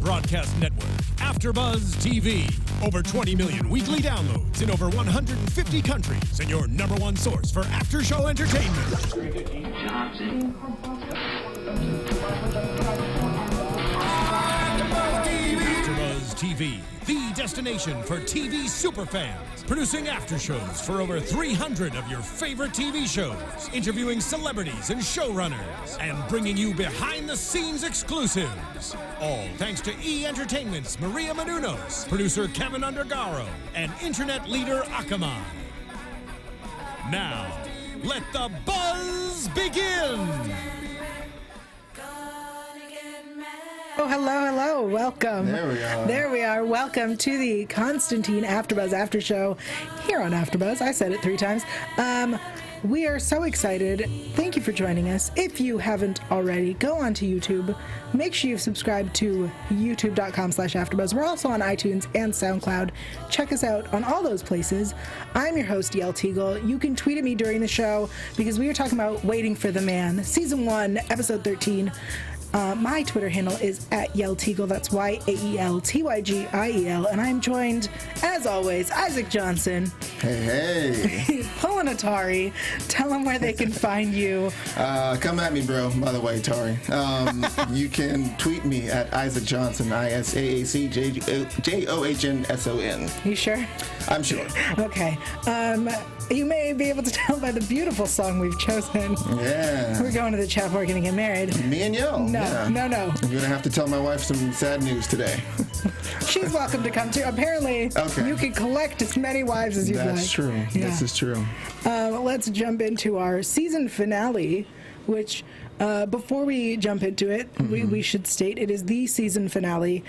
broadcast network, AFTERBUZZ TV. Over 20 million weekly downloads in over 150 countries, and your number one source for after-show entertainment. AFTERBUZZ TV, the destination for TV superfans. Producing after shows for over 300 of your favorite TV shows, interviewing celebrities and showrunners, and bringing you behind-the-scenes exclusives. All thanks to E! Entertainment's Maria Menounos, producer Kevin Undergaro, and internet leader Akamai. Now, let the buzz begin! Oh, hello. Welcome. There we are. Welcome to the Constantine AFTERBUZZ After Show here on AFTERBUZZ. I said it 3 times. We are so excited. Thank you for joining us. If you haven't already, go on to YouTube. Make sure you've subscribed to youtube.com/AFTERBUZZ. We're also on iTunes and SoundCloud. Check us out on all those places. I'm your host, Yael Tygiel. You can tweet at me during the show because we are talking about Waiting for the Man, Season 1, Episode 13. My Twitter handle is @YaelTygiel. That's YaelTygiel. And I'm joined, as always, Isaac Johnson. Hey. Pulling Atari. Tell them where they can find you. Come at me, bro, by the way, Tari. You can tweet me at Isaac Johnson, ISAACJOHNSON. You sure? I'm sure. Okay. You may be able to tell by the beautiful song we've chosen. Yeah. We're going to the chapel. We're going to get married. Me and Yael. No. I'm going to have to tell my wife some sad news today. She's welcome to come too. Apparently, you can collect as many wives as you'd like. That's true. Yeah. This is true. Let's jump into our season finale, which, before we jump into it, we should state it is the season finale.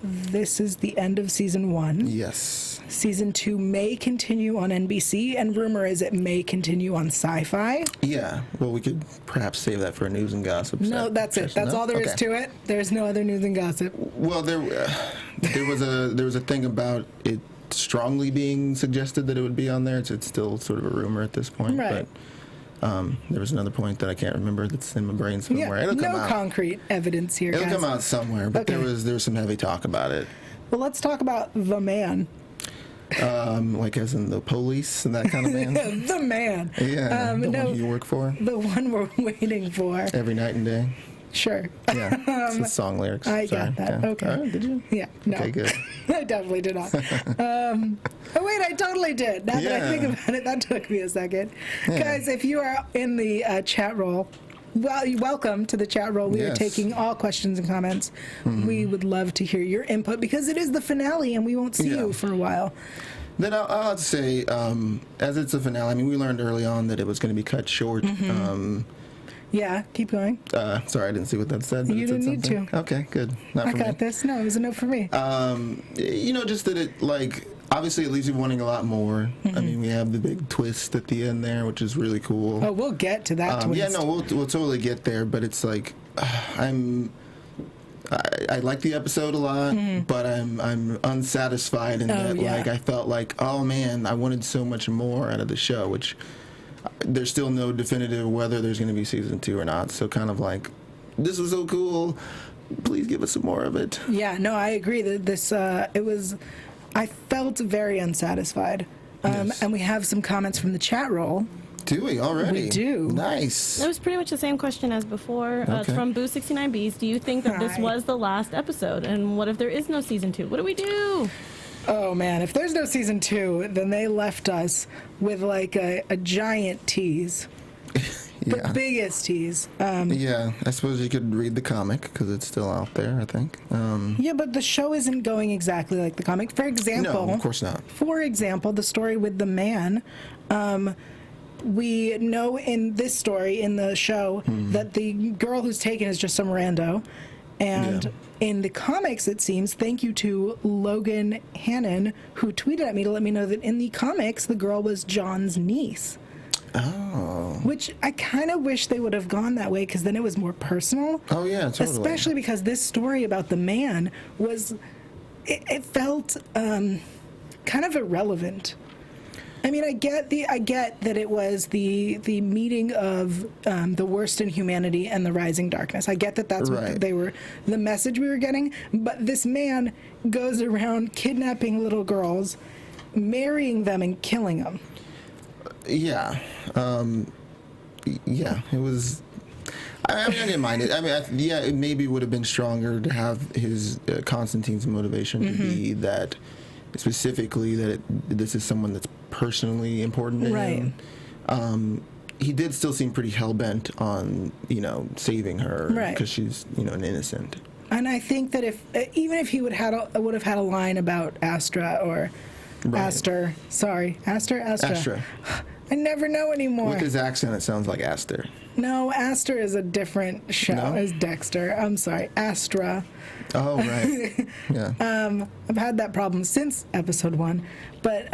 This is the end of season 1. Yes. Season 2 may continue on NBC, and rumor is it may continue on Sci-Fi. Yeah. Well, we could perhaps save that for news and gossip. No, that's it. That's all there is to it. There's no other news and gossip. Well, there was a thing about it strongly being suggested that it would be on there. It's still sort of a rumor at this point. Right. But there was another point that I can't remember that's in my brain somewhere. Yeah, It'll come out. Concrete evidence here, It'll guys. come out somewhere, but there was some heavy talk about it. Well, let's talk about the man. Like as in the police and that kind of man? The man. Yeah, the one you work for? The one we're waiting for. Every night and day? Sure. Yeah, it's the song lyrics. I got that. Yeah. Okay. Oh, did you? Yeah. No. Okay, good. I definitely did not. Oh, wait, I totally did. Now that I think about it, that took me a second. Yeah. Guys, if you are in the chat roll, well, welcome to the chat roll. We are taking all questions and comments. We would love to hear your input because it is the finale and we won't see you for a while. Then I'll have to say, as it's a finale, I mean, we learned early on that it was going to be cut short. Yeah, keep going. Sorry, I didn't see what that said. But you didn't need to. Okay, good. Not for me. I got this. No, it was a no for me. Just that it, obviously it leaves you wanting a lot more. I mean, we have the big twist at the end there, which is really cool. Oh, we'll get to that twist. Yeah, no, we'll totally get there, but it's like, I like the episode a lot, but I'm unsatisfied in that. Like, I felt like, oh man, I wanted so much more out of the show, which there's still no definitive whether there's going to be season 2 or not. So kind of like, this was so cool. Please give us some more of it. Yeah, no, I agree that this I felt very unsatisfied. And we have some comments from the chat roll. Do we already? We do. Nice. It was pretty much the same question as before. It's from Boo69Bs. Do you think that this was the last episode? And what if there is no season 2? What do we do? Oh, man. If there's no season 2, then they left us with like a giant tease. The biggest tease. Yeah, I suppose you could read the comic because it's still out there, I think. Yeah, but the show isn't going exactly like the comic. For example... No, of course not. For example, the story with the man... we know in this story, in the show, that the girl who's taken is just some rando. And in the comics, it seems, thank you to Logan Hannon, who tweeted at me to let me know that in the comics, the girl was John's niece. Oh. Which I kind of wish they would have gone that way, because then it was more personal. Oh, yeah, totally. Especially because this story about the man was... It felt kind of irrelevant. I mean, I get that it was the meeting of the worst in humanity and the rising darkness. I get that that's what they were, the message we were getting. But this man goes around kidnapping little girls, marrying them, and killing them. Yeah. Yeah, it was. I mean, I didn't mind it. I mean, it maybe would have been stronger to have his Constantine's motivation to be that, specifically that this is someone that's personally important to him. He did still seem pretty hell-bent on, saving her because she's, an innocent. And I think that even if he would have had a line about Astra or Aster, Astra. I never know anymore. With his accent, it sounds like Aster. No, Aster is a different show. No? It's Dexter. I'm sorry, Astra. Oh, right. Yeah. I've had that problem since episode 1. But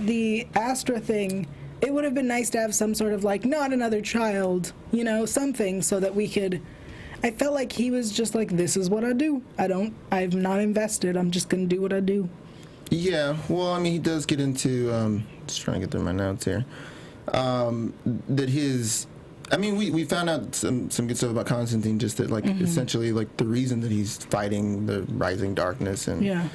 the Astra thing, it would have been nice to have some sort of not another child, something so that we could. I felt like he was just like, this is what I do. I'm not invested. I'm just going to do what I do. Yeah. Well, I mean, he does get into, just trying to get through my notes here. That his, I mean, we found out some good stuff about Constantine, just that essentially the reason that he's fighting the rising darkness and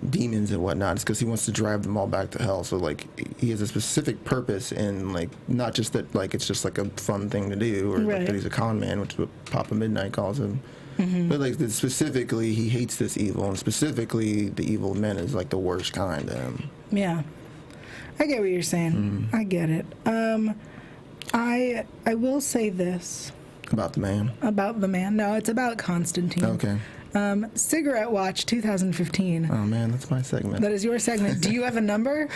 demons and whatnot is because he wants to drive them all back to hell. So he has a specific purpose, and not just that it's just a fun thing to do, or that he's a con man, which is what Papa Midnight calls him. But that specifically he hates this evil, and specifically the evil of men is the worst kind to him. Yeah. I get what you're saying. I get it. I will say this. About the man? About the man. No, it's about Constantine. Okay. Cigarette Watch 2015. Oh, man, that's my segment. That is your segment. Do you have a number?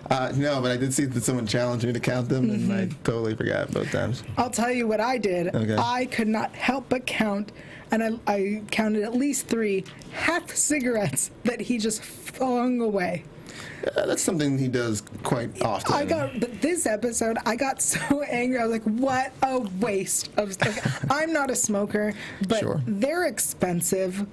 No, but I did see that someone challenged me to count them, and I totally forgot both times. I'll tell you what I did. Okay. I could not help but count, and I counted at least 3 half cigarettes that he just flung away. That's something he does quite often. But this episode, I got so angry. I was like, what a waste of stuff. I'm not a smoker, but they're expensive.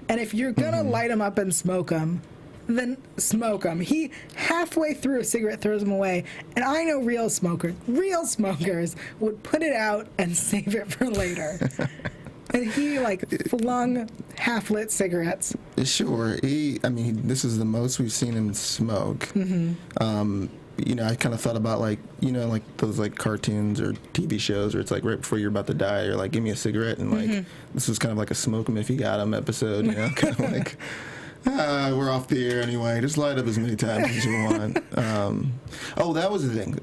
And if you're going to light them up and smoke them, then smoke them. He halfway through a cigarette throws them away. And I know real smokers would put it out and save it for later. And he flung half-lit cigarettes. Sure. This is the most we've seen him smoke. I kind of thought about those cartoons or TV shows where it's right before you're about to die, or give me a cigarette, and this was kind of like a smoke him if you got him episode, kind of we're off the air anyway. Just light up as many times as you want. That was the thing.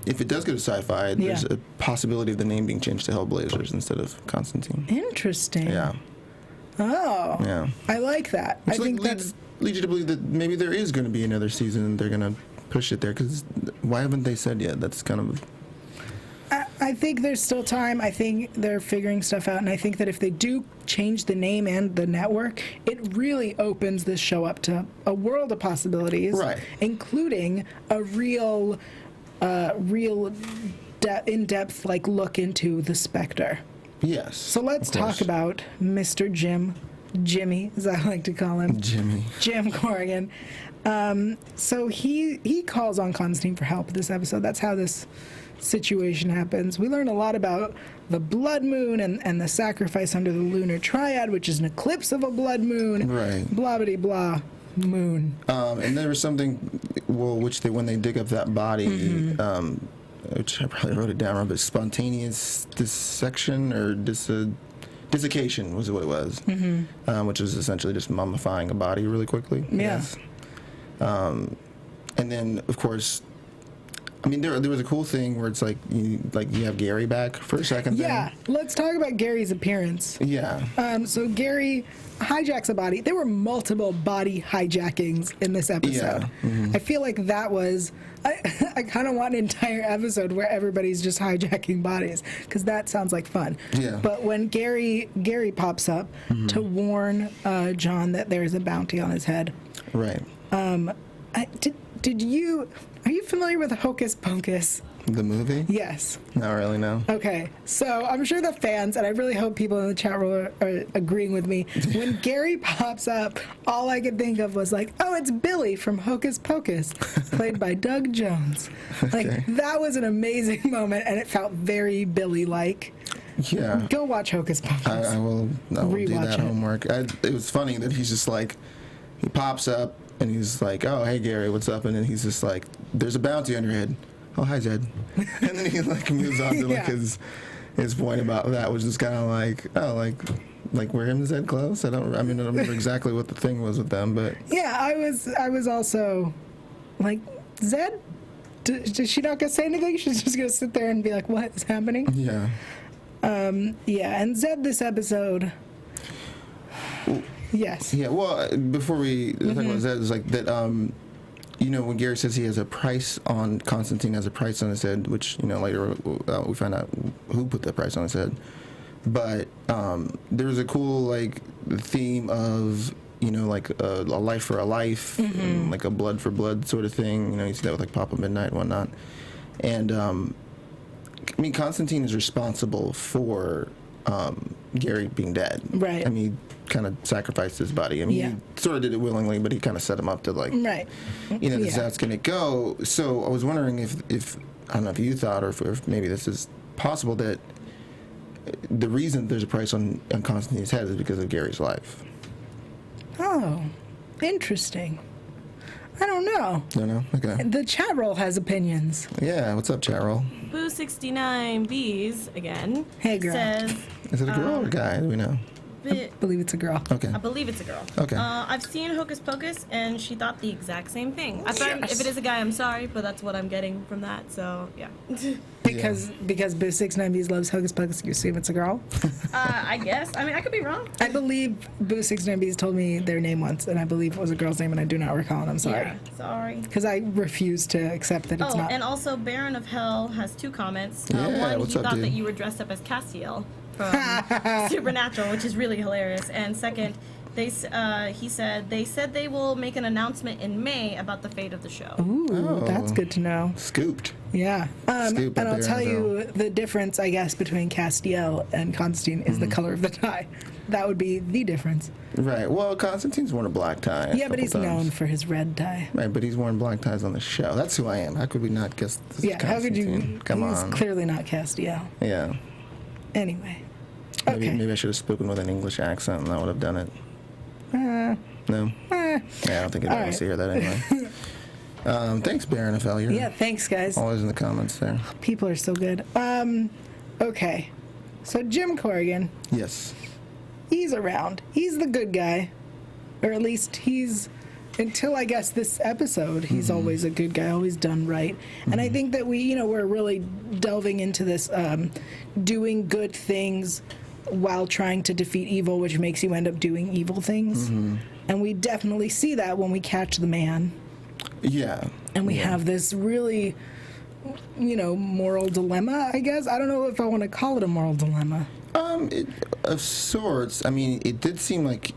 If it does go to sci-fi, there's a possibility of the name being changed to Hellblazers instead of Constantine. Interesting. Yeah. Oh. Yeah. I like that. Which I think leads you to believe that maybe there is going to be another season and they're going to push it there, because why haven't they said yet? That's kind of... I think there's still time. I think they're figuring stuff out, and I think that if they do change the name and the network, it really opens this show up to a world of possibilities, including a real in-depth look into the Spectre. Yes. So let's talk about Mr. Jimmy, as I like to call him. Jim Corgan. So he calls on Constantine for help this episode. That's how this situation happens. We learn a lot about the blood moon and the sacrifice under the lunar triad, which is an eclipse of a blood moon. Right. Blah, blah, blah, moon. And there was something, when they dig up that body, which I probably wrote it down wrong, but spontaneous dissection or desiccation was what it was, which is essentially just mummifying a body really quickly. Yes. And then, of course, there was a cool thing where it's you have Gary back for a second. Yeah, let's talk about Gary's appearance. Yeah. So Gary hijacks a body. There were multiple body hijackings in this episode. Yeah. I feel like that was... I kind of want an entire episode where everybody's just hijacking bodies, because that sounds like fun. Yeah. But when Gary pops up to warn John that there's a bounty on his head. Right. Are you familiar with Hocus Pocus? The movie? Yes. Not really, no. Okay, so I'm sure the fans, and I really hope people in the chat room are agreeing with me, when Gary pops up, all I could think of was like, oh, it's Billy from Hocus Pocus, played by Doug Jones. Like, Okay. that was an amazing moment, and it felt very Billy-like. Yeah. Go watch Hocus Pocus. I will do Rewatch that it. homework. It was funny that he's just like, he pops up and he's like, oh, hey, Gary, what's up? And then he's just like, there's a bounty on your head. Oh, hi, Jed. And then he like moves on to like his point about that, which is kind of like, oh, like were him and Zed close? I don't remember exactly what the thing was with them, but yeah, I was also like, Zed? Did she not gonna say anything? She's just gonna sit there and be like, what is happening? yeah. Yeah, and Zed this episode. Yes. Yeah, well, before we talk about Zed, it's like that, you know, when Gary says he has a price on, Constantine has a price on his head, which, you know, later we find out who put that price on his head. But there's a cool, like, theme of, you know, like a life for a life, and like a blood for blood sort of thing. You know, you see that with, like, Papa Midnight and whatnot. And, I mean, Constantine is responsible for Gary being dead. Right. I mean, he kind of sacrificed his body. I mean, he sort of did it willingly, but he kind of set him up to, like, Right. you know, this is how it's going to go. So I was wondering if I don't know if you thought, or if maybe this is possible, that the reason there's a price on Constantine's head is because of Gary's life. Oh, interesting. I don't know. No, no? Okay. The chat roll has opinions. Yeah, what's up, chat roll? Boo69Bs again. Hey, girl. Says, Is it a girl or a guy? Do we know? I believe it's a girl. Okay. I believe it's a girl. Okay. I've seen Hocus Pocus, and she thought the exact same thing. I thought Yes. if it is a guy, I'm sorry, but that's what I'm getting from that. So yeah. Because Boo69Bs loves Hocus Pocus, you assume it's a girl? I guess. I mean, I could be wrong. I believe Boo69Bs told me their name once, and I believe it was a girl's name, and I do not recall, and I'm sorry. Yeah, sorry. Because I refuse to accept that it's Oh, not. and also Baron of Hell has 2 comments. Yeah, One, what's he up, thought dude? that you were dressed up as Castiel from Supernatural, which is really hilarious. And second, he said they will make an announcement in May about the fate of the show. Ooh, that's good to know. Scooped. Yeah. Scoop And up I'll there tell in the you the difference, I guess, between Castiel and Constantine is the color of the tie. That would be the difference. Right. Well, Constantine's worn a black tie. Yeah, but he's known for his red tie. Right, but he's worn black ties on the show. That's who I am. How could we not guess this is Yeah, how could you? Constantine? Come He's on. clearly not Castiel. Yeah. Anyway. Maybe, Okay. maybe I should have spoken with an English accent and that would have done it. No? Yeah, I don't think anyone wants to hear that anyway. Thanks, Baron of Hell. You're Yeah, thanks, guys. always in the comments there. People are so good. Okay. So Jim Corgan, Yes. he's around. He's the good guy. Or at least he's, until I guess this episode, he's always a good guy, always done right. And I think that we're really delving into this doing good things while trying to defeat evil, which makes you end up doing evil things. And we definitely see that when we catch the man. Yeah. And we have this really, moral dilemma, I guess. I don't know if I want to call it a moral dilemma. Of sorts. I mean, it did seem like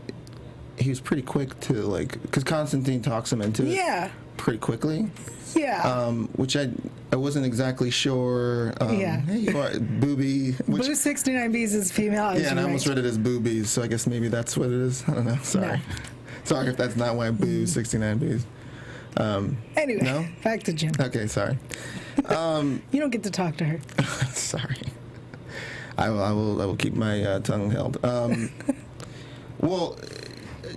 he was pretty quick to, because Constantine talks him into it pretty quickly. Yeah. Which I wasn't exactly sure. Yeah. Hey, you are Booby. Which, Boo69Bs is female. yeah, and I almost read it as Boobies, so I guess maybe that's what it is. I don't know. Sorry. No. Sorry if that's not why Boo69Bs. Anyway, No? back to Jim. Okay, sorry. You don't get to talk to her. Sorry. I will keep my tongue held. Well,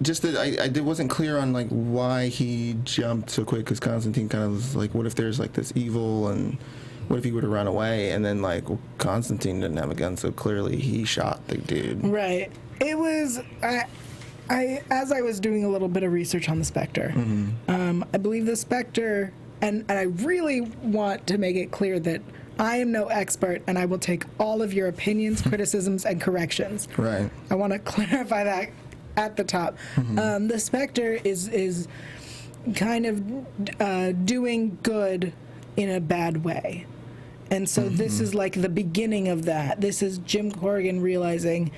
just that I wasn't clear on why he jumped so quick, because Constantine kind of was like, what if there's this evil, and what if he would have run away? And then Constantine didn't have a gun, so clearly he shot the dude. Right. It was as I was doing a little bit of research on the Spectre. I believe the Spectre, and I really want to make it clear that I am no expert, and I will take all of your opinions, criticisms, and corrections. Right. I want to clarify that at the top. The Spectre is kind of doing good in a bad way. And so this is the beginning of that. This is Jim Corgan realizing,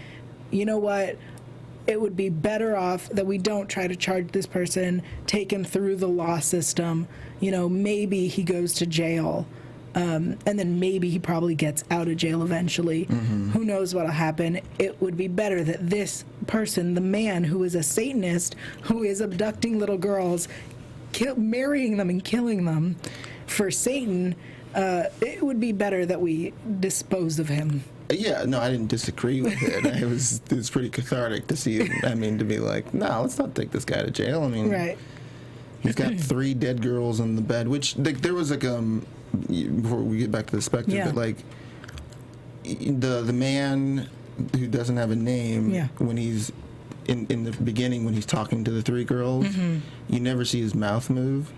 you know what? it would be better off that we don't try to charge this person, take him through the law system. You know, maybe he goes to jail. And then maybe he probably gets out of jail eventually. Who knows what'll happen? It would be better that this person, the man who is a Satanist, who is abducting little girls, marrying them and killing them for Satan, it would be better that we dispose of him. Yeah, no, I didn't disagree with it. It was pretty cathartic to see it. I mean, to be like, no, let's not take this guy to jail. I mean, right. He's got 3 dead girls in the bed, which there was like before we get back to the Spectre, but like the man who doesn't have a name, when he's in the beginning when he's talking to the 3 girls, you never see his mouth move.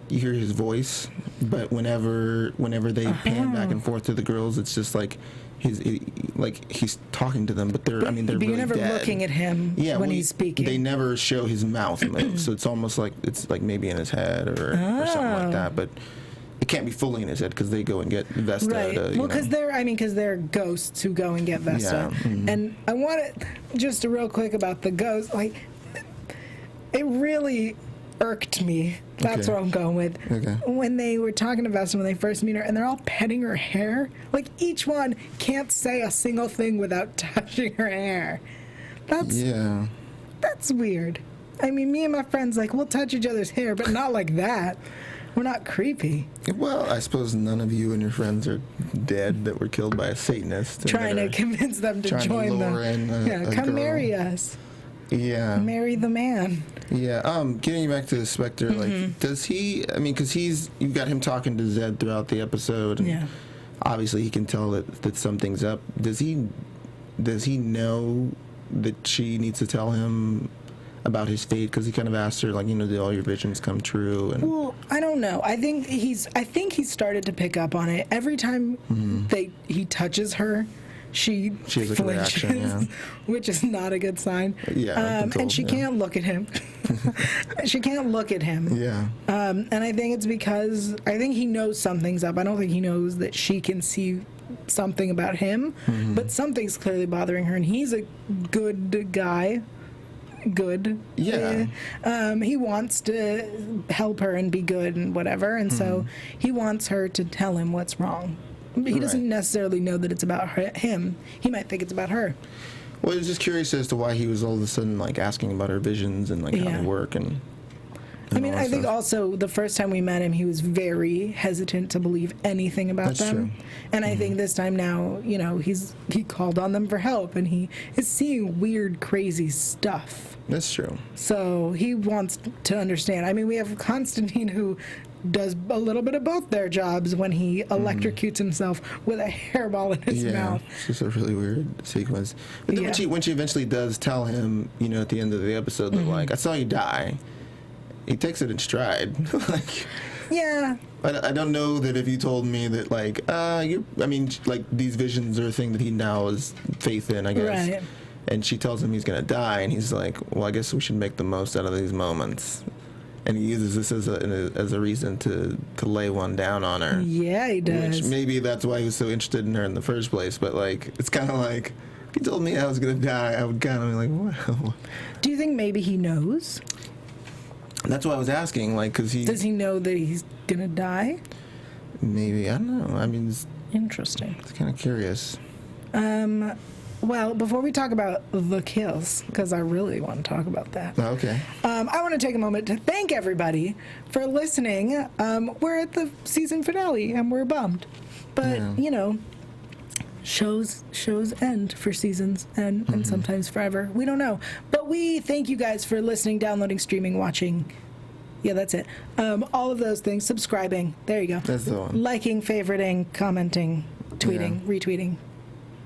You hear his voice, but whenever they pan back and forth to the girls, it's just like he's talking to them, but they're really you're never dead. Looking at him when he's speaking. They never show his mouth move, so it's almost like it's like maybe in his head or something like that, but it can't be fully in his head because they go and get Vesta. Right. Well, because they're ghosts who go and get Vesta. Yeah. And I want it just real quick about the ghost. Like, it really irked me. That's what I'm going with. Okay. When they were talking to Vesta when they first meet her, and they're all petting her hair. Like, each one can't say a single thing without touching her hair. That's weird. I mean, me and my friends, like, we'll touch each other's hair, but not like that. We're not creepy. Well, I suppose none of you and your friends are dead that were killed by a Satanist. Trying to convince them to join them. Come marry us. Yeah. Marry the man. Yeah. Getting back to the Spectre, like, does he? I mean, because you've got him talking to Zed throughout the episode, and obviously he can tell that something's up. Does he know that she needs to tell him about his fate? Because he kind of asked her, like, did all your visions come true? And well, I don't know. I think he's started to pick up on it. Every time he touches her, she has like flinches, a reaction, which is not a good sign. Yeah, and she can't look at him. She can't look at him. Yeah. And I think it's because he knows something's up. I don't think he knows that she can see something about him, but something's clearly bothering her, and he's a good guy. Good. Yeah. He wants to help her and be good and whatever, and so he wants her to tell him what's wrong. He doesn't necessarily know that it's about him. He might think it's about her. Well, I was just curious as to why he was all of a sudden like asking about her visions and like how they work and I mean, I think also the first time we met him, he was very hesitant to believe anything about them. True. And I think this time now, he called on them for help, and he is seeing weird, crazy stuff. That's true. So he wants to understand. I mean, we have Constantine who does a little bit of both their jobs when he electrocutes himself with a hairball in his mouth. It's just a really weird sequence. But then when she eventually does tell him, at the end of the episode, that like, I saw you die, he takes it in stride. Like, yeah. I don't know that if you told me that, like, these visions are a thing that he now has faith in, I guess. Right. And she tells him he's going to die, and he's like, well, I guess we should make the most out of these moments. And he uses this as a reason to lay one down on her. Yeah, he does. Which maybe that's why he was so interested in her in the first place. But, like, it's kind of like, if he told me I was going to die, I would kind of be like, wow. Do you think maybe he knows? That's what I was asking, like, because he... Does he know that he's going to die? Maybe. I don't know. I mean, it's... Interesting. It's kind of curious. Well, before we talk about the kills, because I really want to talk about that. Oh, okay. I want to take a moment to thank everybody for listening. We're at the season finale, and we're bummed. But, shows end for seasons and sometimes forever. We don't know. But we thank you guys for listening, downloading, streaming, watching. Yeah, that's it. All of those things. Subscribing. There you go. That's the one. Liking, favoriting, commenting, tweeting, retweeting.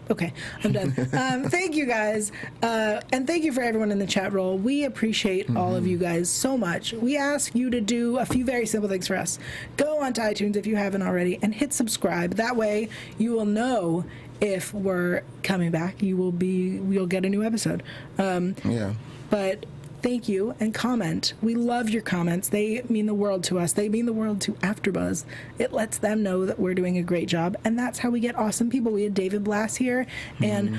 Okay, I'm done. Thank you guys. And thank you for everyone in the chat roll. We appreciate all of you guys so much. We ask you to do a few very simple things for us. Go onto iTunes if you haven't already and hit subscribe. That way you will know if we're coming back. You'll get a new episode. But thank you and comment. We love your comments. They mean the world to us. They mean the world to AfterBuzz. It lets them know that we're doing a great job, and that's how we get awesome people. We had David Blass here, and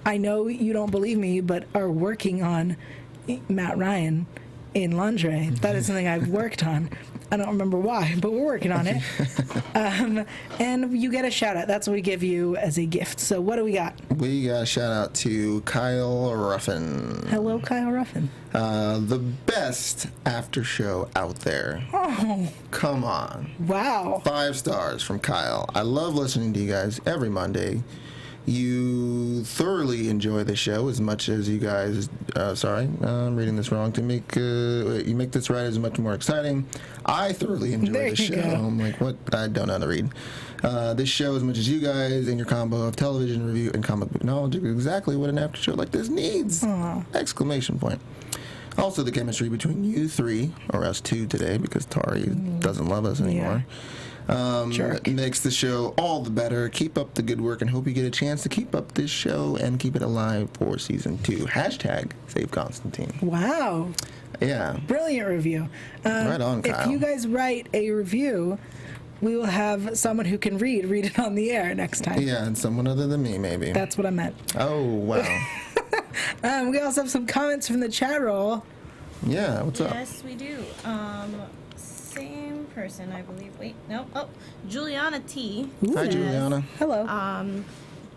I know you don't believe me, but are working on Matt Ryan in lingerie. That is something I've worked on. I don't remember why, but we're working on it. And you get a shout out. That's what we give you as a gift. So what do we got? We got a shout out to Kyle Ruffin. Hello, Kyle Ruffin. The best after show out there. Oh. Come on. Wow. 5 stars from Kyle. I love listening to you guys every Monday. You thoroughly enjoy the show as much as you guys. Sorry, I'm reading this wrong. You make this ride as much more exciting. I thoroughly enjoy the show. Go. I'm like, what? I don't know how to read. This show as much as you guys and your combo of television review and comic book knowledge is exactly what an after show like this needs! Exclamation point. Also, the chemistry between you 3, or us 2 today, because Tari doesn't love us anymore. Makes the show all the better. Keep up the good work and hope you get a chance to keep up this show and keep it alive for season 2. Hashtag Save Constantine. Wow. Yeah. Brilliant review. Right on, Kyle. If you guys write a review, we will have someone who can read it on the air next time. Yeah, and someone other than me, maybe. That's what I meant. Oh, wow. We also have some comments from the chat roll. Yeah, what's up? Yes, we do. Same person, I believe. Wait, no. Oh, Juliana T. Hi, says, Juliana. Hello.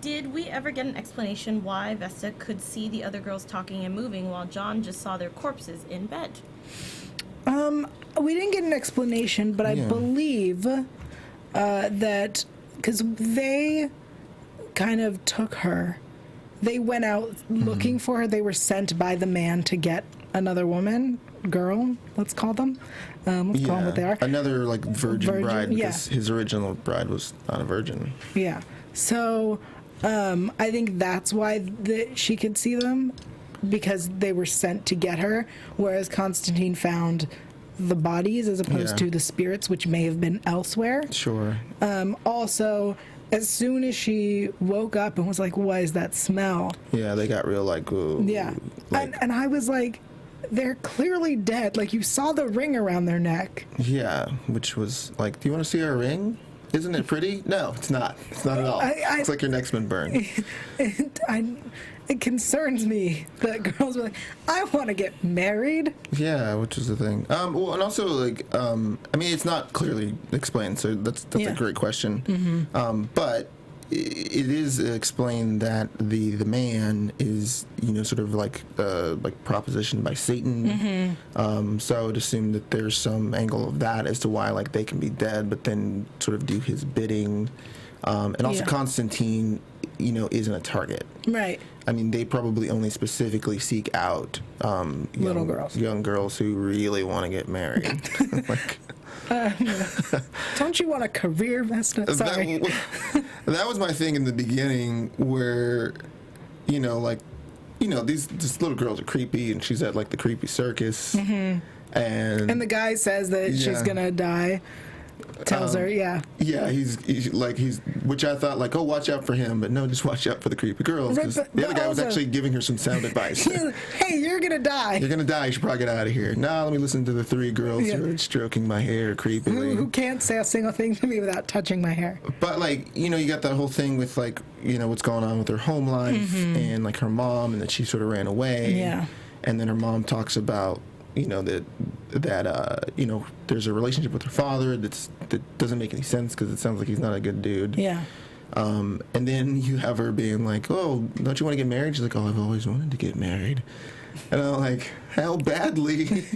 Did we ever get an explanation why Vesta could see the other girls talking and moving while John just saw their corpses in bed? We didn't get an explanation, but I believe that because they kind of took her. They went out looking for her. They were sent by the man to get another girl, let's call them. Let's call them what they are. Another, like, virgin bride, because yeah. his original bride was not a virgin. Yeah. So, I think that's why she could see them, because they were sent to get her, whereas Constantine found the bodies as opposed to the spirits, which may have been elsewhere. Sure. Also, as soon as she woke up and was like, what is that smell? Yeah, they got real, like, ooh. Yeah. Like, and I was like, they're clearly dead. Like, you saw the ring around their neck. Yeah, which was like, do you want to see our ring? Isn't it pretty? No, it's not. It's not at all. It's like your neck's been burned. It concerns me that girls are like, I want to get married. Yeah, which is the thing. Well, and also, like, I mean, it's not clearly explained, so that's a great question. But it is explained that the man is, sort of like propositioned by Satan. So I would assume that there's some angle of that as to why, like, they can be dead, but then sort of do his bidding. And also Constantine, isn't a target. Right. I mean, they probably only specifically seek out young girls who really want to get married. Like, don't you want a career, Vesta? Sorry. That was my thing in the beginning, where, these little girls are creepy, and she's at, like, the creepy circus, and the guy says that she's gonna die. Tells her, yeah, he's which I thought, like, oh, watch out for him, but no, just watch out for the creepy girls, because the other guy was actually giving her some sound advice. Hey, you're gonna die. You're gonna die. You should probably get out of here. Nah, let me listen to the 3 girls who are stroking my hair creepily. Who can't say a single thing to me without touching my hair. But, like, you got that whole thing with, like, what's going on with her home life and, like, her mom, and that she sort of ran away. Yeah. And then her mom talks about, that there's a relationship with her father that doesn't make any sense, because it sounds like he's not a good dude. Yeah. And then you have her being like, oh, don't you want to get married? She's like, oh, I've always wanted to get married. And I'm like, how badly?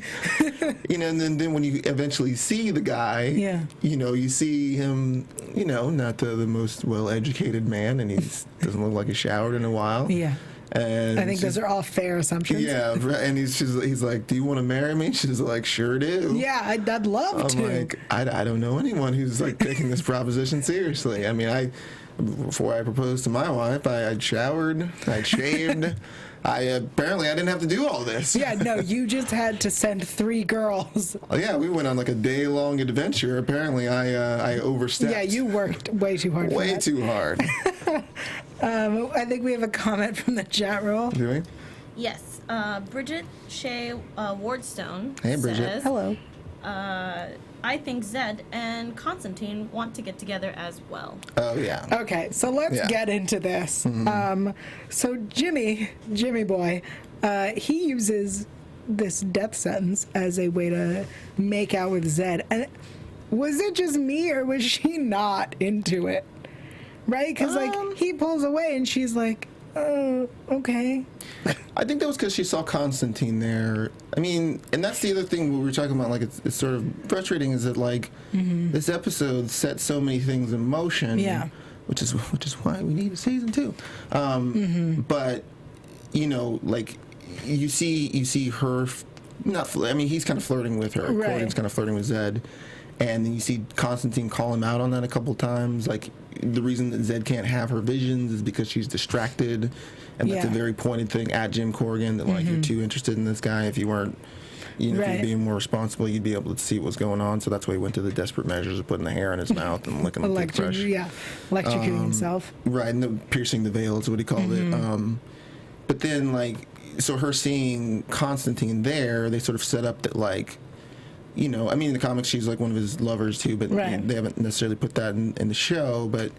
And then when you eventually see the guy, you see him, not the most well-educated man, and he doesn't look like he showered in a while. Yeah. And I think those are all fair assumptions. Yeah, and he's like, do you want to marry me? She's like, sure do. Yeah, I'd love to. I'm like, I don't know anyone who's, like, taking this proposition seriously. I mean, before I proposed to my wife, I'd showered, I'd shaved. Apparently I didn't have to do all this. Yeah, no, you just had to send 3 girls. Oh, yeah, we went on, like, a day-long adventure. Apparently I overstepped. Yeah, you worked way too hard. Too hard. I think we have a comment from the chat roll. Do we? Yes. Bridget Shea Wardstone Hey, Bridget. says, Hello. I think Zed and Constantine want to get together as well. Oh, yeah. Okay, so let's get into this. So Jimmy boy, he uses this death sentence as a way to make out with Zed. And was it just me, or was she not into it? Right? Because, he pulls away and she's like, oh, okay. I think that was because she saw Constantine there. I mean, and that's the other thing we were talking about, like, it's sort of frustrating, is that, like, this episode set so many things in motion. Yeah. Which is why we need a season 2. But, you know, like, you see her, he's kind of flirting with her. Right. Corgan's kind of flirting with Zed. And then you see Constantine call him out on that a couple times. Like, the reason that Zed can't have her visions is because she's distracted. And that's a very pointed thing at Jim Corgan, that, like, you're too interested in this guy. If you weren't, if you were being more responsible, you'd be able to see what's going on. So that's why he went to the desperate measures of putting the hair in his mouth and licking the toothbrush. Electrocuting himself. Right, and piercing the veil is what he called it. But then, like, so her seeing Constantine there, they sort of set up that, like, you know, I mean, in the comics, she's like one of his lovers too, but they haven't necessarily put that in the show. But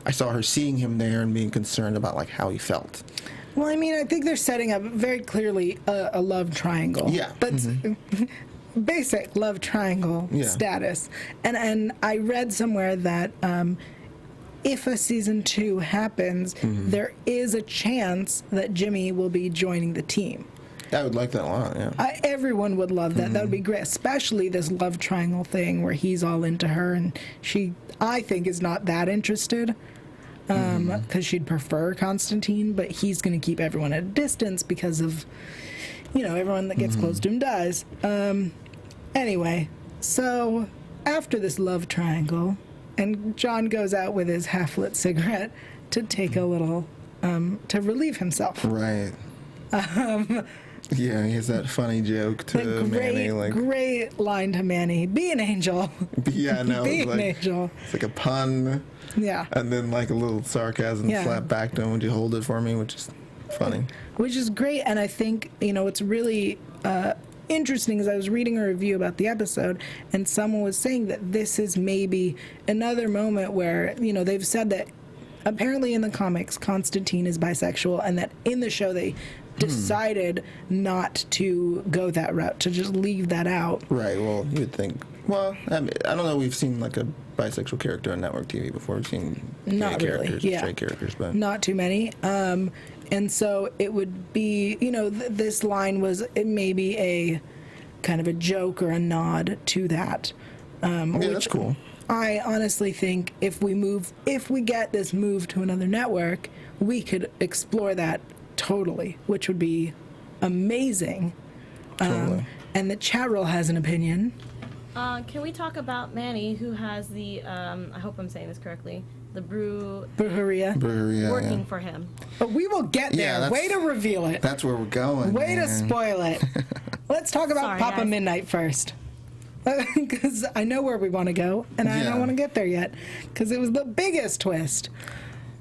I saw her seeing him there and being concerned about, like, how he felt. Well, I mean, I think they're setting up very clearly a love triangle. Yeah. That's basic love triangle status. And I read somewhere that if a season 2 happens, there is a chance that Jimmy will be joining the team. I would like that a lot, yeah. Everyone would love that. That would be great, especially this love triangle thing where he's all into her and she, I think, is not that interested because she'd prefer Constantine, but he's going to keep everyone at a distance because of, you know, everyone that gets close to him dies. Anyway, so after this love triangle, and John goes out with his half-lit cigarette to take a little, to relieve himself. Right. Yeah, he has that funny joke to Manny. Like, great line to Manny. Be an angel. Yeah, no, Be an angel. It's like a pun. Yeah. And then, like, a little sarcasm slap back to him. Would you hold it for me? Which is funny. Which is great. And I think, you know, it's really interesting is I was reading a review about the episode, and someone was saying that this is maybe another moment where, you know, they've said that apparently in the comics, Constantine is bisexual, and that in the show they decided not to go that route, to just leave that out. Right, well, you would think. Well, I mean, I don't know, we've seen, like, a bisexual character on network TV before. We've seen gay characters, straight characters, but not too many. And so it would be, you know, this line was maybe a kind of a joke or a nod to that. Yeah, that's cool. I honestly think if we get this move to another network, we could explore that totally, which would be amazing. Totally. And the chat roll has an opinion. Can we talk about Manny, who has the, I hope I'm saying this correctly, the Breweria working for him? But we will get there. Yeah, way to reveal it. That's where we're going. Way to spoil it. Let's talk about Sorry, Papa guys. Midnight first. Because I know where we want to go, and I don't want to get there yet, because it was the biggest twist.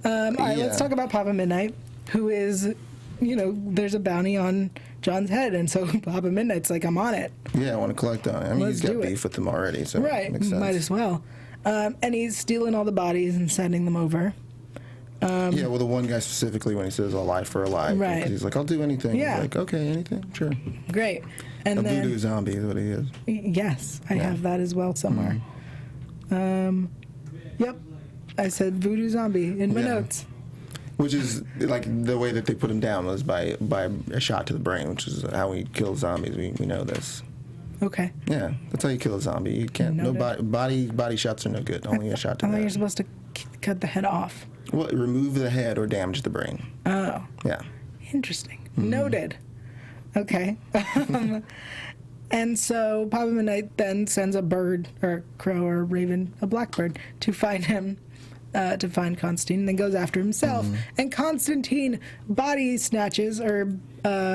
All right, let's talk about Papa Midnight, who is, you know, there's a bounty on John's head, and so Papa Midnight's like, I'm on it. Yeah, I want to collect on it. I mean, Let's he's got do it. beef with them already, so Right, it makes sense. might as well. And he's stealing all the bodies and sending them over. Yeah, well, the one guy specifically, when he says "I'll lie for a lie," Right. because he's like, "I'll do anything." Yeah. He's like, okay, anything, sure. Great. And A then, voodoo zombie is what he is. Yes, I have that as well somewhere. Yep, I said voodoo zombie in my notes. Which is, like, the way that they put him down was by a shot to the brain, which is how he kills zombies. We know this. Okay. Yeah, that's how you kill a zombie. You can't. No Noted. body shots are no good. Only a shot to I the thought you're head. supposed to cut the head off. Well, remove the head or damage the brain. Oh, Yeah. interesting. Noted. Okay. And so Papa Midnight then sends a bird, or a crow, or a raven, a blackbird, to find him, to find Constantine, and then goes after himself. And Constantine body snatches, or,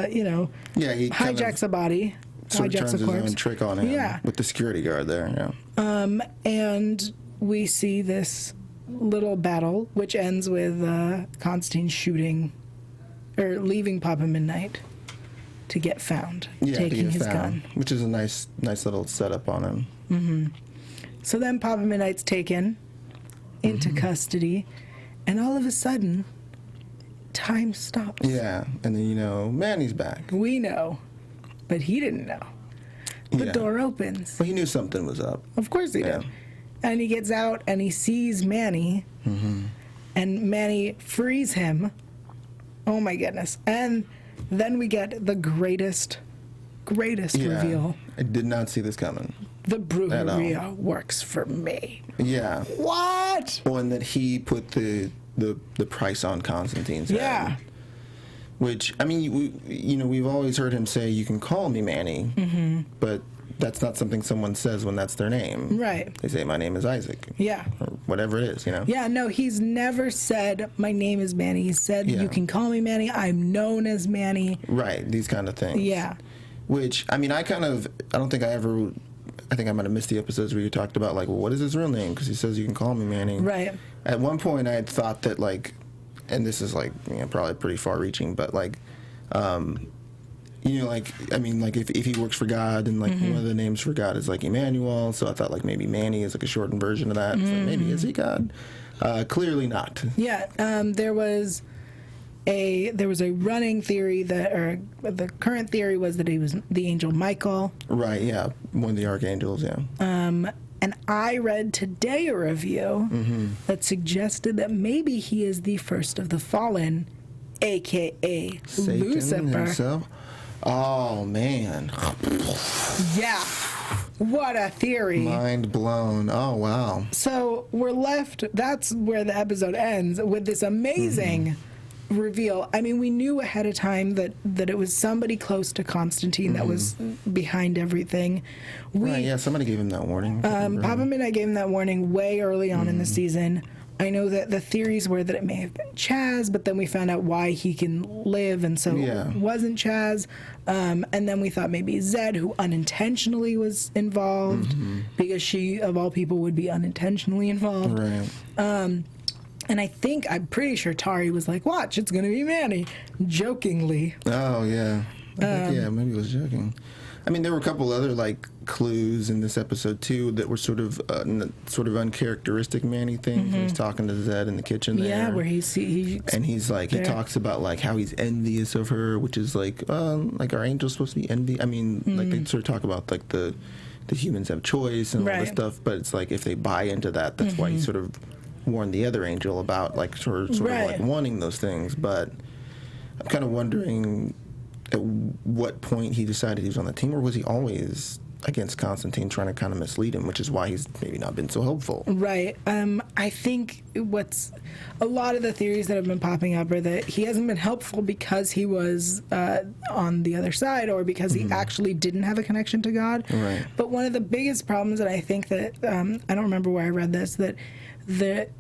you know, Yeah, he kind hijacks a body. Sort of Hijacks turns a his corpse. own trick on him. Yeah. With the security guard there. Yeah. And we see this little battle, which ends with Constantine shooting, or leaving Papa Midnight. to get found, Yeah, taking to get his found, gun. which is a nice little setup on him. So then Papa Midnight's taken into custody, and all of a sudden, time stops. Yeah, and then Manny's back. We know, but he didn't know. The Yeah. door opens. Well, he knew something was up. Of course he did. And he gets out and he sees Manny, and Manny frees him. Oh my goodness. And then we get the greatest reveal. I did not see this coming. The Brujeria works for me. Yeah. What? Well, and that he put the price on Constantine's head. Yeah. Which, I mean, we've always heard him say, "You can call me Manny," but that's not something someone says when that's their name. Right. They say, "My name is Isaac." Yeah. Or whatever it is, Yeah, no, he's never said, "My name is Manny." He said, Yeah. "You can call me Manny. I'm known as Manny." Right, these kind of things. Yeah. Which, I mean, I think I might have missed the episodes where you talked about, like, well, what is his real name? Because he says, "You can call me Manny." Right. At one point, I had thought that, like, and this is, like, probably pretty far-reaching, but, like, if he works for God, and, like, one of the names for God is, like, Emmanuel, so I thought, like, maybe Manny is, like, a shortened version of that. So maybe is he God? Clearly not. Yeah, there was a running theory the current theory was that he was the angel Michael. Right, yeah, one of the archangels, yeah. And I read today a review that suggested that maybe he is the first of the fallen, a.k.a. Satan Lucifer. himself? Oh, man. Yeah. What a theory. Mind blown. Oh, wow. So we're left, that's where the episode ends, with this amazing reveal. I mean, we knew ahead of time that it was somebody close to Constantine that was behind everything. Right, yeah, somebody gave him that warning. Papa Midnight gave him that warning way early on in the season. I know that the theories were that it may have been Chaz, but then we found out why he can live, and so it wasn't Chaz. And then we thought maybe Zed, who unintentionally was involved, because she, of all people, would be unintentionally involved. Right. And I'm pretty sure Tari was like, "Watch, it's going to be Manny," jokingly. Oh, yeah. I think, maybe he was joking. I mean, there were a couple other, like, clues in this episode, too, that were sort of uncharacteristic Manny things. He was talking to Zed in the kitchen there. Yeah, where he's like, he talks about, like, how he's envious of her, which is, like our angel's supposed to be envy? I mean, like, they sort of talk about, like, the humans have choice and all this stuff, but it's like, if they buy into that, that's why he sort of warned the other angel about, like, sort of like wanting those things. But I'm kind of wondering at what point he decided he was on the team, or was he always against Constantine, trying to kind of mislead him, which is why he's maybe not been so helpful. Right. I think what's a lot of the theories that have been popping up are that he hasn't been helpful because he was on the other side, or because he actually didn't have a connection to God. Right. But one of the biggest problems that I think that, I don't remember where I read this, that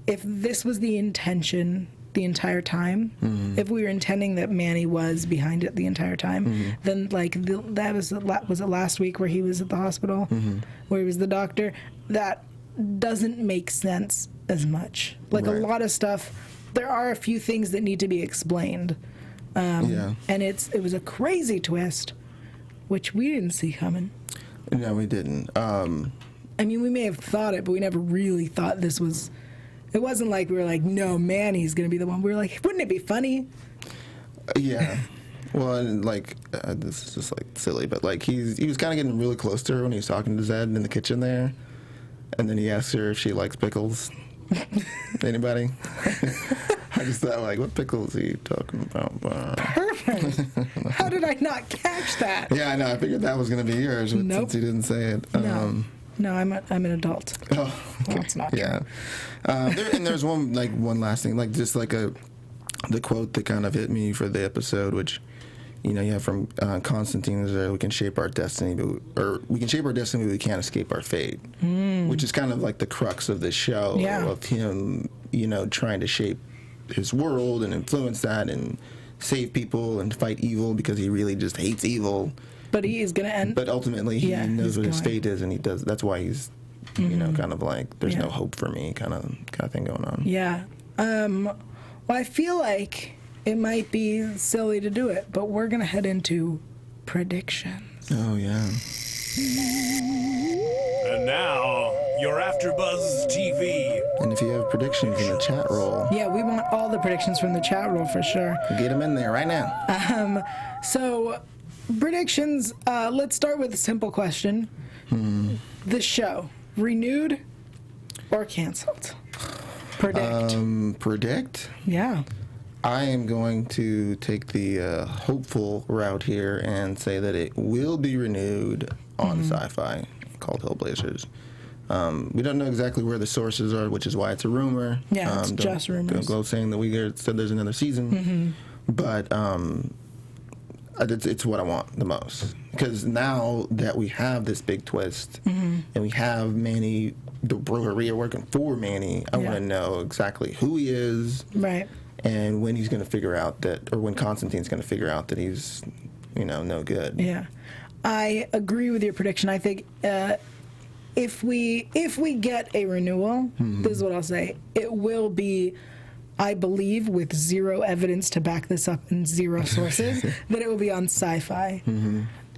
if this was the intention the entire time, if we were intending that Manny was behind it the entire time, then, like, that was it last week where he was at the hospital, where he was the doctor, that doesn't make sense as much. Like, a lot of stuff, there are a few things that need to be explained, and it was a crazy twist, which we didn't see coming. No, we didn't. I mean, we may have thought it, but we never really thought this was... It wasn't like we were like, no, Manny's going to be the one. We were like, wouldn't it be funny? Yeah. Well, and, like, this is just, like, silly, but, like, he was kind of getting really close to her when he was talking to Zed in the kitchen there. And then he asked her if she likes pickles. Anybody? I just thought, like, what pickles are you talking about? Perfect. How did I not catch that? Yeah, I know. I figured that was going to be yours since you didn't say it. No, I'm an adult. Oh, okay. Well, it's not true. Yeah. And there's one last thing, like, just like the quote that kind of hit me for the episode, which, you have from Constantine is that we can shape our destiny, but we we can't escape our fate, which is kind of like the crux of this show of him, trying to shape his world and influence that and save people and fight evil because he really just hates evil. But he is going to end. But ultimately, he knows what his fate is, and he does. That's why he's, kind of like, there's no hope for me, kind of thing going on. Yeah. Well, I feel like it might be silly to do it, but we're going to head into predictions. Oh, yeah. And now, your AfterBuzz TV. And if you have predictions in the chat roll, Yeah, we want all the predictions from the chat roll for sure. get them in there right now. So, predictions, let's start with a simple question. The show, renewed or canceled? Predict. Predict? Yeah. I am going to take the hopeful route here and say that it will be renewed on Sci-Fi, called Hellblazers. We don't know exactly where the sources are, which is why it's a rumor. Yeah, it's just rumors. Don't go saying that we said there's another season. But it's what I want the most. Because now that we have this big twist, and we have Manny, the Brewery working for Manny, I want to know exactly who he is. Right. And when he's going to figure out that, or when Constantine's going to figure out that he's, no good. Yeah. I agree with your prediction. I think if we get a renewal, this is what I'll say. It will be, I believe, with zero evidence to back this up and zero sources, that it will be on Sci-Fi.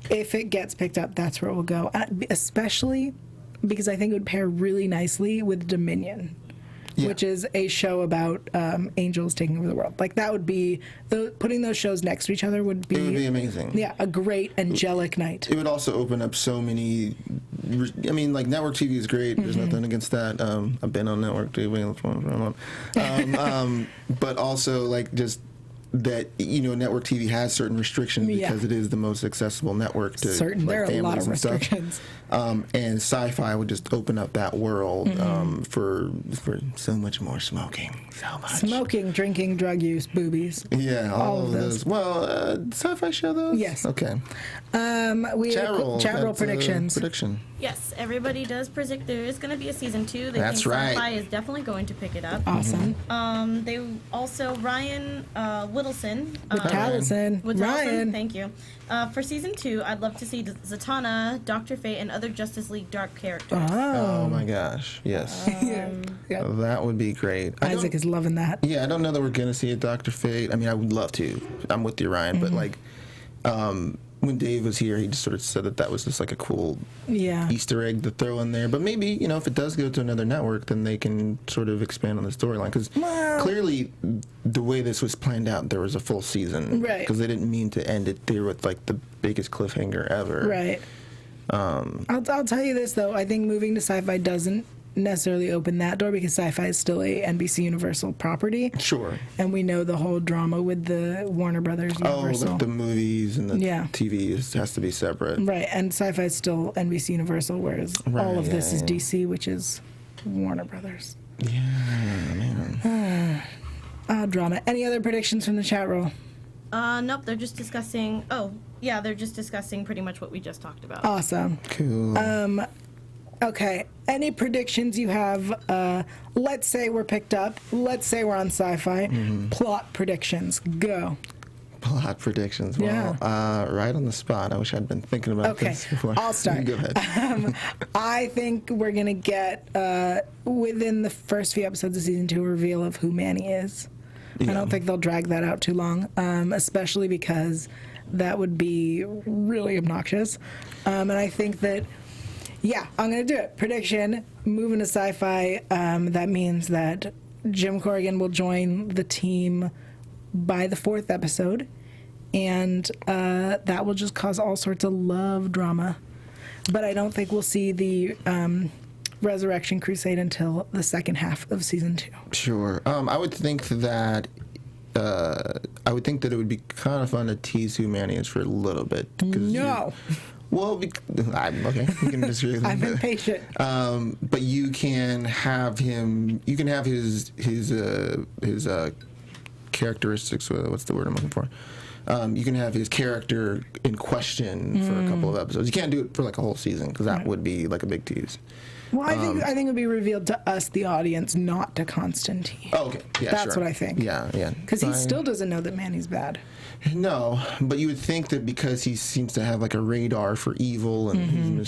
If it gets picked up, that's where it will go. Especially because I think it would pair really nicely with Dominion. Yeah. Which is a show about angels taking over the world. Like, that would be, putting those shows next to each other would be... It would be amazing. Yeah, a great angelic night. It would also open up so many... like, network TV is great. There's nothing against that. I've been on network TV. But also, like, just that, network TV has certain restrictions because it is the most accessible network to there are a lot of restrictions. And Sci-Fi would just open up that world for so much more smoking. So much. Smoking, drinking, drug use, boobies. Yeah, all of those. Well, Sci-Fi show those? Yes. Okay. Chat roll predictions. Prediction. Yes, everybody does predict there is going to be a season 2. They That's think right. Sci-Fi is definitely going to pick it up. Awesome. They also, Ryan Whittleson. With Ryan. Thank you. For season 2, I'd love to see Zatanna, Dr. Fate, and other Justice League dark characters. Oh my gosh, yes. That would be great. Isaac is loving that. Yeah, I don't know that we're going to see a Dr. Fate. I mean, I would love to. I'm with you, Ryan. But, like, when Dave was here, he just sort of said that was just, like, a cool Easter egg to throw in there. But maybe, if it does go to another network, then they can sort of expand on the storyline. Because clearly, the way this was planned out, there was a full season. Right. Because they didn't mean to end it there with, like, the biggest cliffhanger ever. Right. I'll tell you this, though. I think moving to Sci-Fi doesn't necessarily open that door because Sci-Fi is still a NBC Universal property. Sure. And we know the whole drama with the Warner Brothers Universal. Oh, the movies and the TV has to be separate. Right, and Sci-Fi is still NBC Universal, whereas all of this is DC, which is Warner Brothers. Yeah, man. Drama. Any other predictions from the chat roll? Nope, they're just discussing... they're just discussing pretty much what we just talked about. Awesome. Cool. Okay, any predictions you have? Let's say we're picked up. Let's say we're on Sci-Fi. Plot predictions. Go. Plot predictions. Well, right on the spot. I wish I'd been thinking about this before. I'll start. Go ahead. I think we're going to get, within the first few episodes of Season 2, a reveal of who Manny is. Yeah. I don't think they'll drag that out too long, especially because that would be really obnoxious. And I think that... Yeah, I'm going to do it. Prediction, moving to Sci-Fi, that means that Jim Corgan will join the team by the 4th episode, and that will just cause all sorts of love drama. But I don't think we'll see the Resurrection Crusade until the second half of Season 2. Sure. I would think that... it would be kind of fun to tease who Manny is for a little bit. No! Well, okay, we can disagree with I'm impatient. But you can have him. You can have his characteristics. What's the word I'm looking for? You can have his character in question for a couple of episodes. You can't do it for like a whole season because that would be like a big tease. Well, I think it would be revealed to us, the audience, not to Constantine. Oh, okay. Yeah, That's what I think. Yeah. Because he still doesn't know that Manny's bad. No, but you would think that because he seems to have like a radar for evil and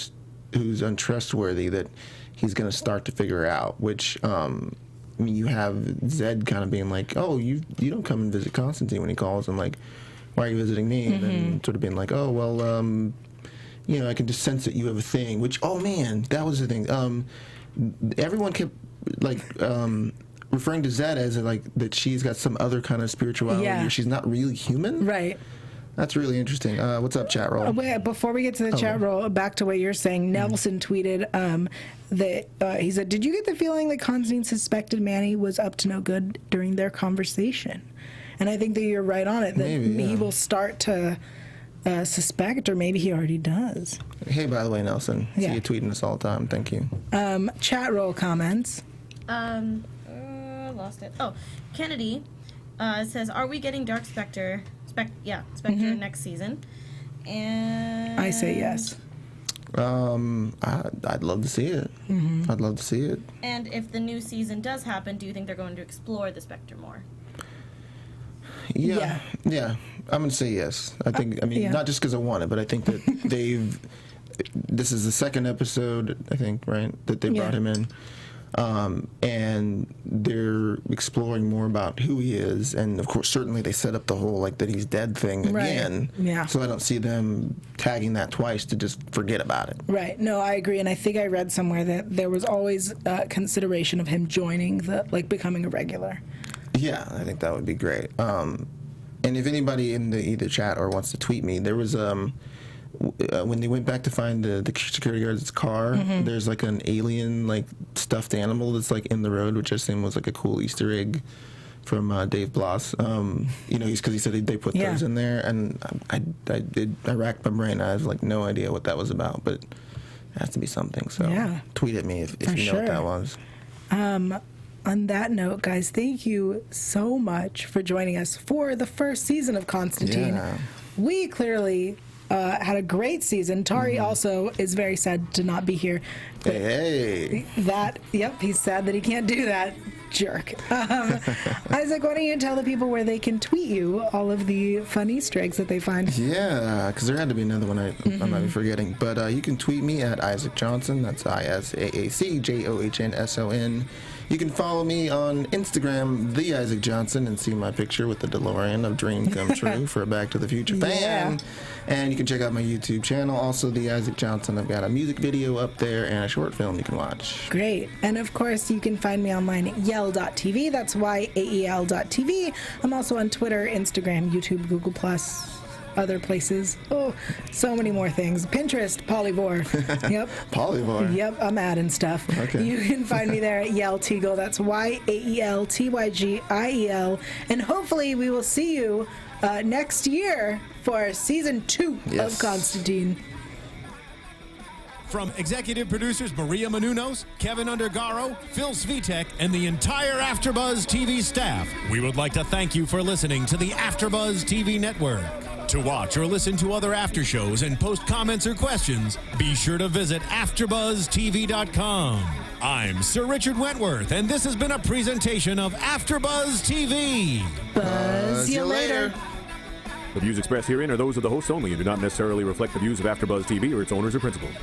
who's untrustworthy, that he's going to start to figure out. Which, I mean, you have Zed kind of being like, "Oh, you don't come and visit Constantine," when he calls him like, why are you visiting me? And then sort of being like, oh, well, you know, I can just sense that you have a thing, which, oh man, that was the thing. Everyone kept like referring to Zed as like that she's got some other kind of spirituality, or she's not really human. Right. That's really interesting. What's up, chat roll? Wait, before we get to the chat roll, back to what you're saying, Nelson tweeted that he said, "Did you get the feeling that Constantine suspected Manny was up to no good during their conversation?" And I think that you're right on it. That he will start to suspect, or maybe he already does. Hey, by the way, Nelson, see you tweeting us all the time. Thank you. Chat roll comments. Lost it. Oh, Kennedy says, "Are we getting Dark Spectre? Spectre next season?" And I say yes. I'd love to see it. I'd love to see it. And if the new season does happen, do you think they're going to explore the Spectre more? Yeah. I'm gonna say yes. I think. I mean, not just because I want it, but I think that they've. This is the second episode, I think, right? That they brought him in. And they're exploring more about who he is, and of course, certainly they set up the whole like that he's dead thing again. Yeah. So I don't see them tagging that twice to just forget about it. Right. No, I agree, and I think I read somewhere that there was always consideration of him joining becoming a regular. Yeah, I think that would be great. And if anybody in the either chat or wants to tweet me, there was when they went back to find the security guard's car, there's like an alien like stuffed animal that's like in the road, which I assume was like a cool Easter egg from Dave Bloss. You know, because he said they put those in there, and I racked my brain. I have like no idea what that was about, but it has to be something. So tweet at me if you know what that was. On that note, guys, thank you so much for joining us for the first season of Constantine. Yeah. We clearly had a great season. Tari also is very sad to not be here. Hey. He's sad that he can't do that. Jerk. Isaac, why don't you tell the people where they can tweet you all of the fun Easter eggs that they find? Yeah, because there had to be another one I might be forgetting. But you can tweet me at Isaac Johnson. That's ISAACJOHNSON. You can follow me on Instagram, The Isaac Johnson, and see my picture with the DeLorean of Dream Come True for a Back to the Future fan. And you can check out my YouTube channel, also The Isaac Johnson. I've got a music video up there and a short film you can watch. Great. And of course, you can find me online at Yael.tv. That's YAEL.tv. I'm also on Twitter, Instagram, YouTube, Google+, other places. Oh, so many more things. Pinterest, Polyvore. Yep. Polyvore? Yep, I'm adding stuff. Okay. You can find me there at Yael Tygiel. That's YAELTYGIEL. And hopefully we will see you next year for season 2 of Constantine. From executive producers Maria Menounos, Kevin Undergaro, Phil Svitek, and the entire AfterBuzz TV staff, we would like to thank you for listening to the AfterBuzz TV network. To watch or listen to other after shows and post comments or questions, be sure to visit AfterBuzzTV.com. I'm Sir Richard Wentworth, and this has been a presentation of AfterBuzz TV. Buzz you later. The views expressed herein are those of the hosts only and do not necessarily reflect the views of AfterBuzz TV or its owners or principals.